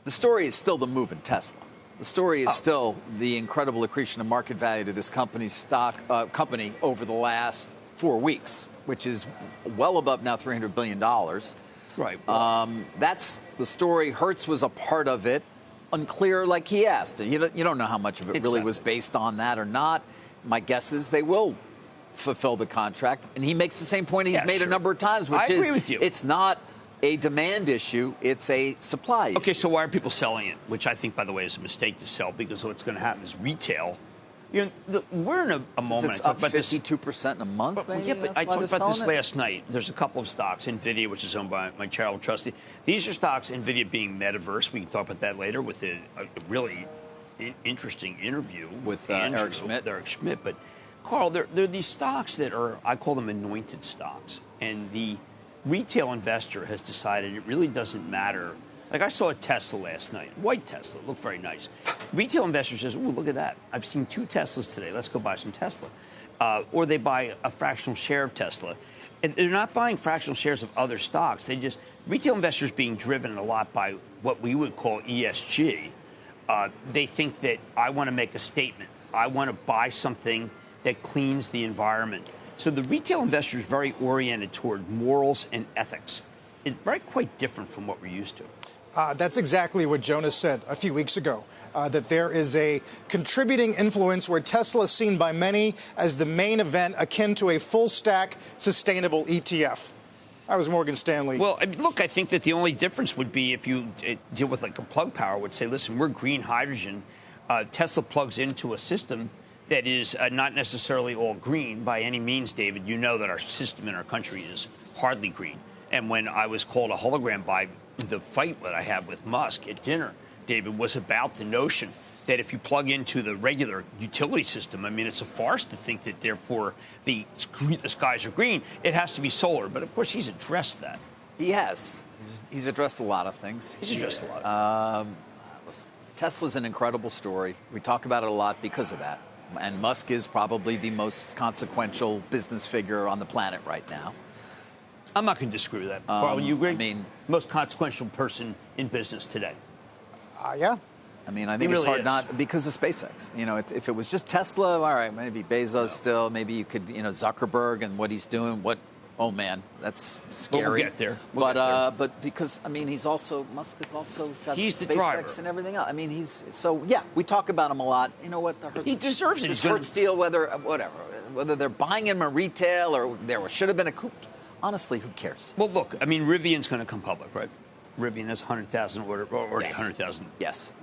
the story is still the move in Tesla. The story is still the incredible accretion of market value to this company's company over the last 4 weeks, which is well above now $300 billion. Right. That's the story. Hertz was a part of it. Unclear, like he asked. You don't know how much of it really was based on that or not. My guess is they will fulfill the contract. And he makes the same point he's made a number of times, which I agree with you. It's not a demand issue, it's a supply issue. Okay, so why are people selling it? Which I think, by the way, is a mistake to sell, because what's going to happen is retail. We're in a moment. It's up 52% in a month, maybe? Yeah, but I talked about this last night. There's a couple of stocks, NVIDIA, which is owned by my charitable trustee. These are stocks, NVIDIA being metaverse. We can talk about that later with a really interesting interview with Eric Schmidt. But, Carl, they're these stocks that are, I call them anointed stocks. And the retail investor has decided it really doesn't matter. Like, I saw a Tesla last night, white Tesla, looked very nice. Retail investor says, ooh, look at that. I've seen 2 Teslas today. Let's go buy some Tesla. Or they buy a fractional share of Tesla. And they're not buying fractional shares of other stocks. Retail investors being driven a lot by what we would call ESG. They think that I want to make a statement. I want to buy something that cleans the environment. So the retail investor is very oriented toward morals and ethics. It's very quite different from what we're used to. That's exactly what Jonas said a few weeks ago, that there is a contributing influence where Tesla is seen by many as the main event akin to a full-stack sustainable ETF. That was Morgan Stanley. Well, look, I think that the only difference would be if you deal with like a Plug Power would say, listen, we're green hydrogen. Tesla plugs into a system that is not necessarily all green by any means, David. You know that our system in our country is hardly green. And when I was called a hologram by the fight that I had with Musk at dinner, David, was about the notion that if you plug into the regular utility system, I mean, it's a farce to think that, therefore, the skies are green. It has to be solar. But, of course, he's addressed that. He has. He's addressed a lot of things. He's addressed a lot. Tesla's an incredible story. We talk about it a lot because of that. And Musk is probably the most consequential business figure on the planet right now. I'm not going to disagree with that. Carl, you agree? I mean, most consequential person in business today. Yeah. I mean, I think it's hard not because of SpaceX. You know, if it was just Tesla, all right, maybe Bezos still, maybe you could, Zuckerberg and what he's doing. Oh man, that's scary. But we'll get there. But because Musk is also got he's the SpaceX driver and everything else. I mean, we talk about him a lot. You know what? He deserves it. This Hertz deal, whether they're buying him a retail or there should have been a coup. Honestly, who cares? Well, look, I mean, Rivian's going to come public, right? Rivian has 100,000 order, or 100,000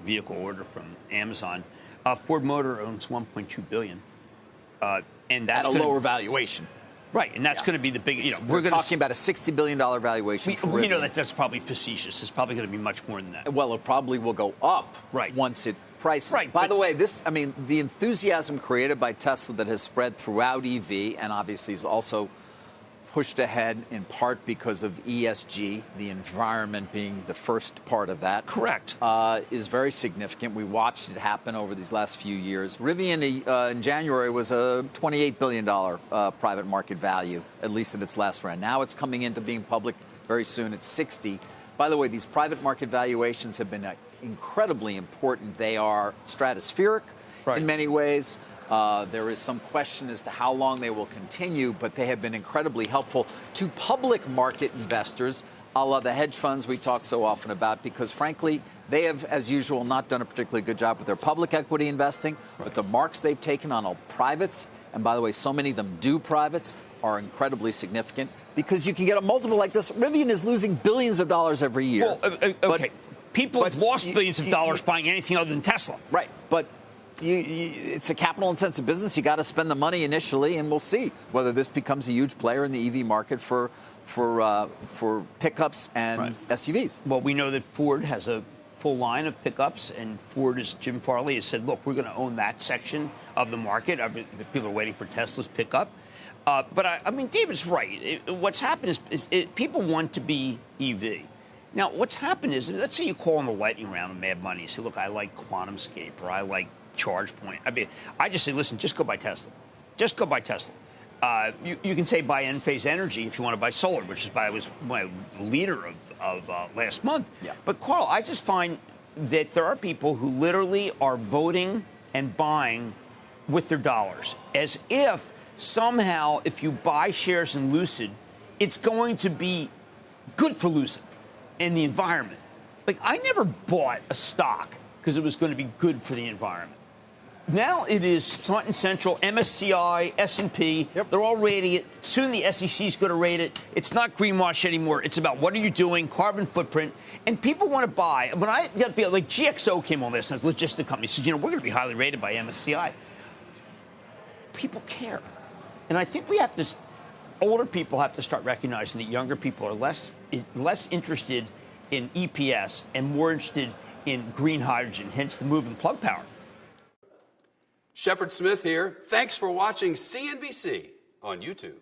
vehicle order from Amazon. Ford Motor owns $1.2 billion, and that's at a lower valuation. Right, and that's going to be the big. We're talking about a $60 billion valuation. We know that's probably facetious. It's probably going to be much more than that. Well, it probably will go up once it prices. Right. By the way, the enthusiasm created by Tesla that has spread throughout EV, and obviously is also pushed ahead in part because of ESG, the environment being the first part of that. Correct. Is very significant. We watched it happen over these last few years. Rivian in January was a $28 billion private market value, at least in its last round. Now it's coming into being public very soon at 60. By the way, these private market valuations have been incredibly important. They are stratospheric in many ways. There is some question as to how long they will continue, but they have been incredibly helpful to public market investors, a la the hedge funds we talk so often about, because, frankly, they have, as usual, not done a particularly good job with their public equity investing, but the marks they've taken on all privates, and, by the way, so many of them do privates, are incredibly significant, because you can get a multiple like this. Rivian is losing billions of dollars every year. Well, okay. People have lost billions of dollars buying anything other than Tesla. Right, but it's a capital-intensive business. You got to spend the money initially, and we'll see whether this becomes a huge player in the EV market for pickups and SUVs. Well, we know that Ford has a full line of pickups, and Ford, as Jim Farley has said, look, we're going to own that section of the market. People are waiting for Tesla's pickup. But I mean, David's right. What's happened is people want to be EV. Now, what's happened is, let's say you call in the lightning round of Mad Money. You say, look, I like QuantumScape, or I like ChargePoint. I mean, I just say, listen, just go buy Tesla. Just go buy Tesla. You can say buy Enphase Energy if you want to buy solar, which is was my leader of last month. Yeah. But, Carl, I just find that there are people who literally are voting and buying with their dollars, as if somehow if you buy shares in Lucid, it's going to be good for Lucid and the environment. Like, I never bought a stock because it was going to be good for the environment. Now it is front and central. MSCI, S&P, they're all rating it. Soon the SEC is going to rate it. It's not greenwash anymore. It's about what are you doing, carbon footprint, and people want to buy. When I got like GXO came on this, and it's a logistic company, said, we're going to be highly rated by MSCI. People care, and I think we have to. Older people have to start recognizing that younger people are less interested in EPS and more interested in green hydrogen. Hence the move in plug power. Shepard Smith here. Thanks for watching CNBC on YouTube.